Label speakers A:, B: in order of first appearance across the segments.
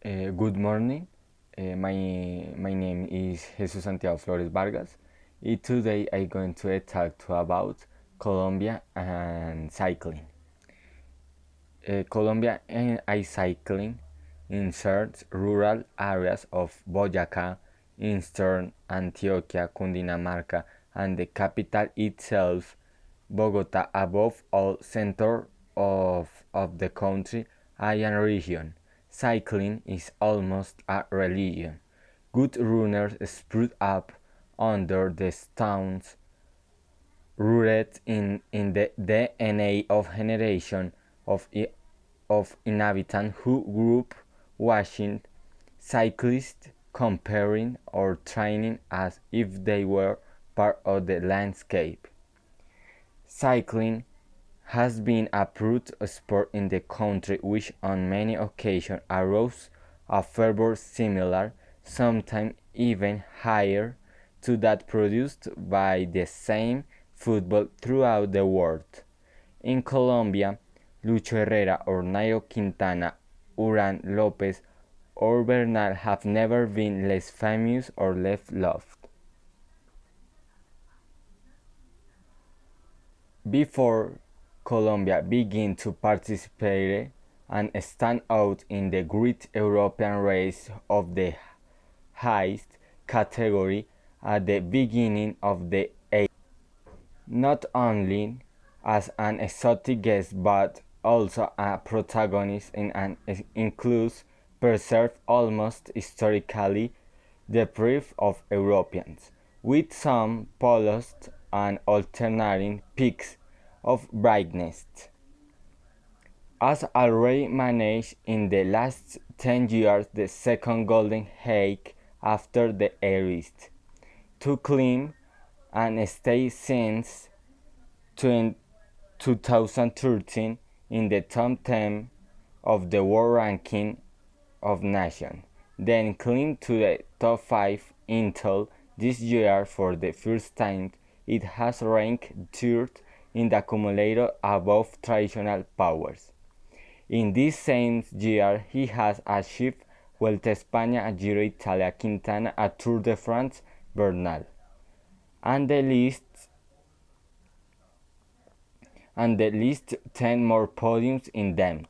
A: Good morning. My name is Jesus Santiago Flores Vargas. And today I'm going to talk to about Colombia and cycling. Colombia and I cycling in certain rural areas of Boyacá, Eastern Antioquia, Cundinamarca, and the capital itself, Bogota, above all center of the country and region. Cycling is almost a religion. Good runners sprout up under the stones, rooted in the DNA of generation of inhabitants who grew up watching cyclists comparing or training as if they were part of the landscape. Cycling has been a proud sport in the country which on many occasions arouses a fervor similar, sometimes even higher, to that produced by the same football throughout the world. In Colombia, Lucho Herrera or Nairo Quintana, Uran Lopez or Bernal have never been less famous or less loved. Before Colombia began to participate and stand out in the great European race of the highest category at the beginning of the 80s, not only as an exotic guest but also a protagonist in an inclusive, preserved almost historically deprived of Europeans, with some polished and alternating peaks of brightness. As already managed in the last 10 years the second golden age after the East, to climb and stay since 2013 in the top 10 of the world ranking of nations, then climb to the top 5 until this year for the first time it has ranked third in the accumulator above traditional powers. In this same year he has achieved Vuelta a España, Giro Italia, Quintana, a Tour de France, Bernal, and the least 10 more podiums in them,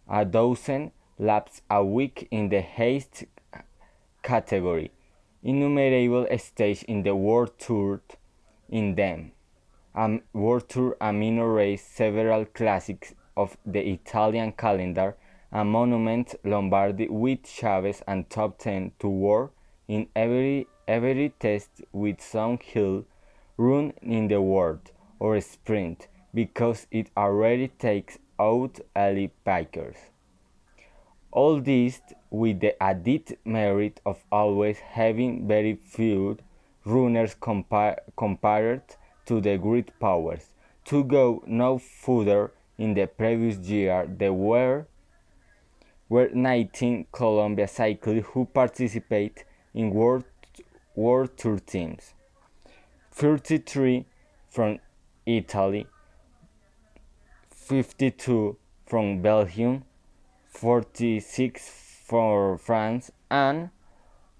A: a dozen laps a week in the haste category, innumerable stages in the World Tour in them, a World Tour, a minor race, several classics of the Italian calendar, a monument Lombardy with Chavez and top 10 to war in every test with some hill run in the world or sprint because it already takes out elite bikers. All this with the added merit of always having very few runners compared to the great powers. To go no further, in the previous year there were 19 Colombia cyclists who participate in World Tour teams, 33 from Italy, 52 from Belgium, 46 from France, and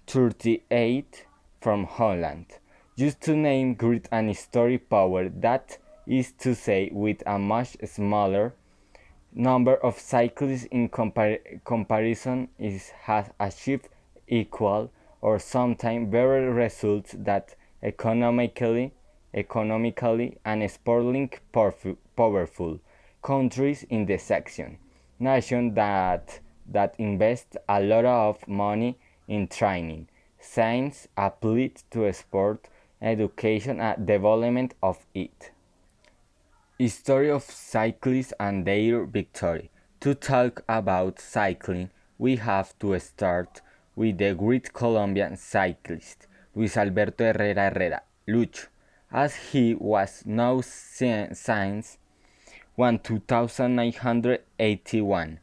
A: 38 from Holland, just to name great and historic power, that is to say with a much smaller number of cyclists in comparison has achieved equal or sometimes better results that economically and sportingly powerful countries in the section. Nations that invest a lot of money in training, science applied to sport, education and development of it. History of cyclists and their victory. To talk about cycling, we have to start with the great Colombian cyclist, Luis Alberto Herrera Lucho, as he was known since 1981,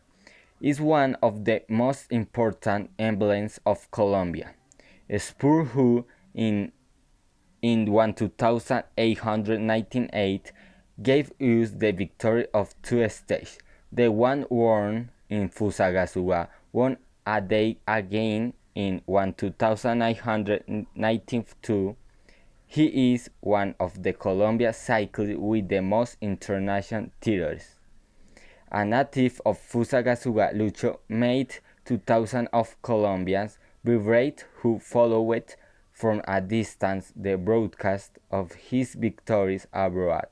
A: is one of the most important emblems of Colombia. A spur who, in 1898, gave us the victory of two stages, the one won in Fusagasugá, won a day again in 2992. He is one of the Colombia cyclists with the most international titles. A native of Fusagasugá, Lucho made 2,000 of Colombians vibrate who followed from a distance the broadcast of his victories abroad,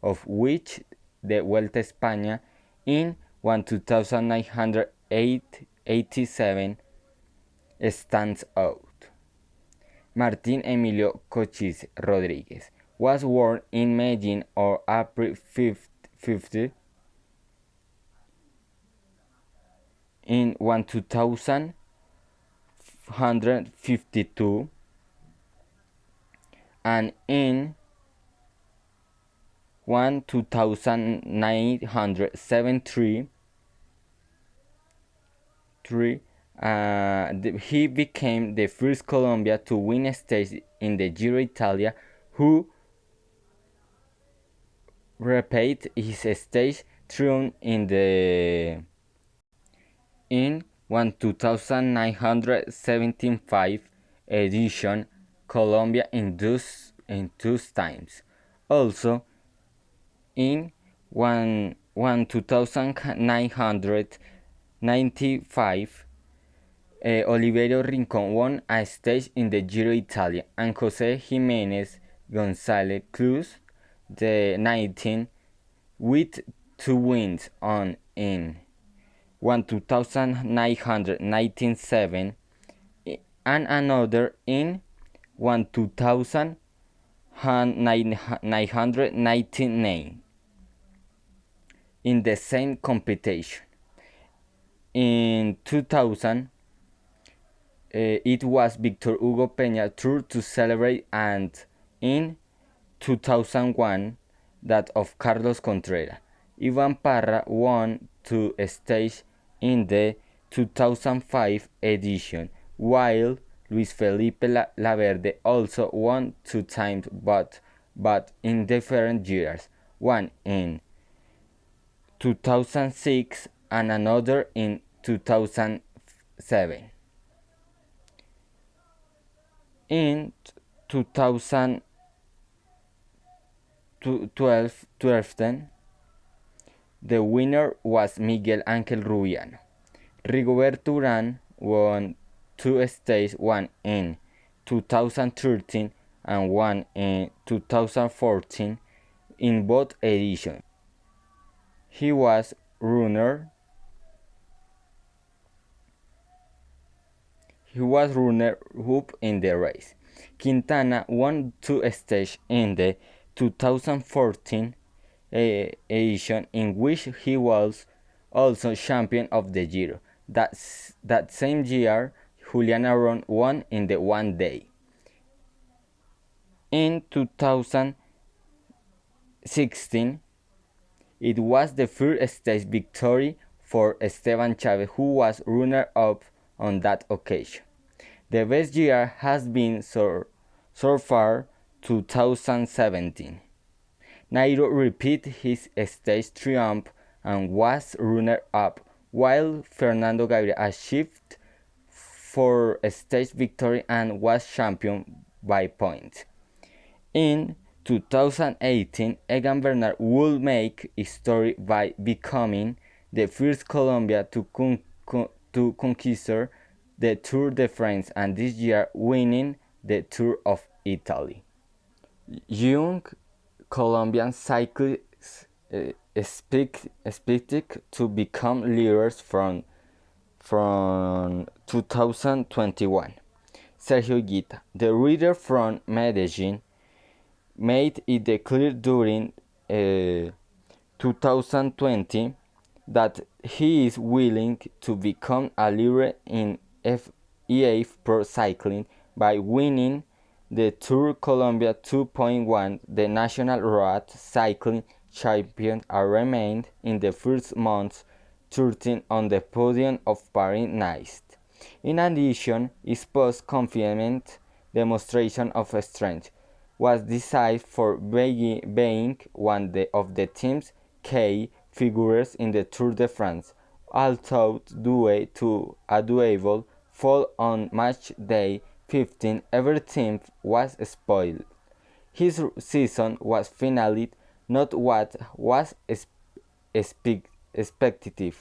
A: of which the Vuelta a España in 2987 stands out. Martín Emilio Cochise Rodríguez was born in Medellin on April 50 in 2152 and in 2973 he became the first Colombian to win a stage in the Giro Italia, who repeated his stage triumph in 2975 edition Colombia in two times. Also in 2995 Oliverio Rincón won a stage in the Giro Italia, and José Jiménez González closed the 19 with 2 wins on in 2997 and another in 2999 in the same competition. In 2000 it was Victor Hugo Peña's turn to celebrate, and in 2001 that of Carlos Contreras. Ivan Parra won 2 stages in the 2005 edition, while Luis Felipe Laverde also won 2 times, but in different years, one in 2006 and another in 2007. In 2012, the winner was Miguel Ángel Rubiano. Rigoberto Urán won 2 stages, one in 2013 and one in 2014 in both editions. He was runner-up in the race. Quintana won 2 stages in the 2014 edition, in which he was also champion of the Giro. That same year, Julian Aron won in the one day. In 2016, it was the first stage victory for Esteban Chaves, who was runner-up on that occasion. The best year has been so far 2017. Nairo repeated his stage triumph and was runner-up, while Fernando Gaviria achieved 4 stage victory and was champion by points. In 2018, Egan Bernal would make history by becoming the first Colombian to conquer the Tour de France, and this year winning the Tour of Italy. Young Colombian cyclists expected to become leaders from 2021. Sergio Higuita, the rider from Medellin, made it clear during 2020 that he is willing to become a leader in EF Pro Cycling by winning the Tour Colombia 2.1, the national road cycling champion, and remained in the first months 13 on the podium of Paris-Nice. In addition, his post-confinement demonstration of strength was decided for being one of the team's key figures in the Tour de France. although due to a duel fall on match day 15, everything was spoiled. His season was finally not what was expected,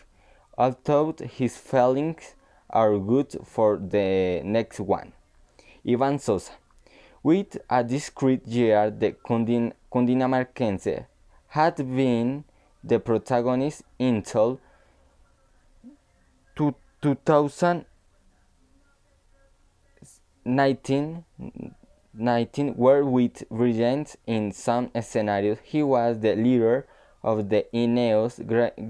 A: although his feelings are good for the next one. Ivan Sosa. With a discrete year, the Cundinamarquense had been the protagonist until 2019, where with brilliance in some scenarios, he was the leader of the Ineos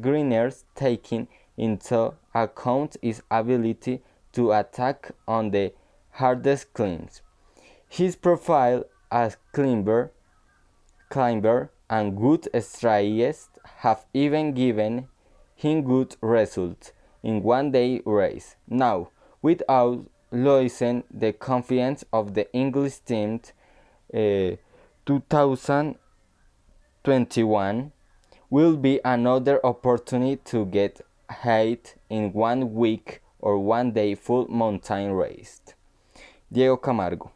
A: Greeners, taking into account his ability to attack on the hardest climbs. His profile as climber and good strategist have even given him good results in one-day race. Now, without losing the confidence of the English team, 2021 will be another opportunity to get height in 1 week or one-day full mountain race. Diego Camargo.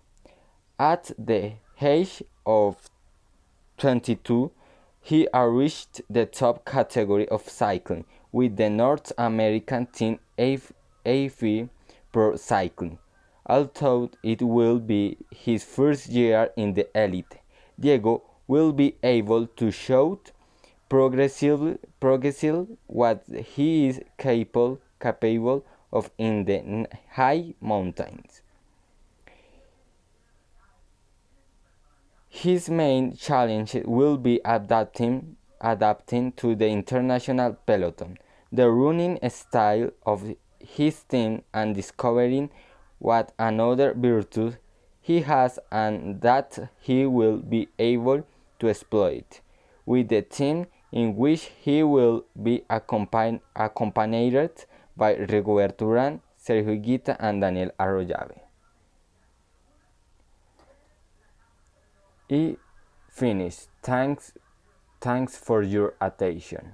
A: At the age of 22, he reached the top category of cycling with the North American team AV Pro Cycling. Although it will be his first year in the elite, Diego will be able to show progressively what he is capable of in the high mountains. His main challenge will be adapting to the international peloton, the running style of his team, and discovering what another virtue he has and that he will be able to exploit with the team, in which he will be accompanied by Rigoberto Urán, Sergio Higuita, and Daniel Arroyave. I finish. Thanks for your attention.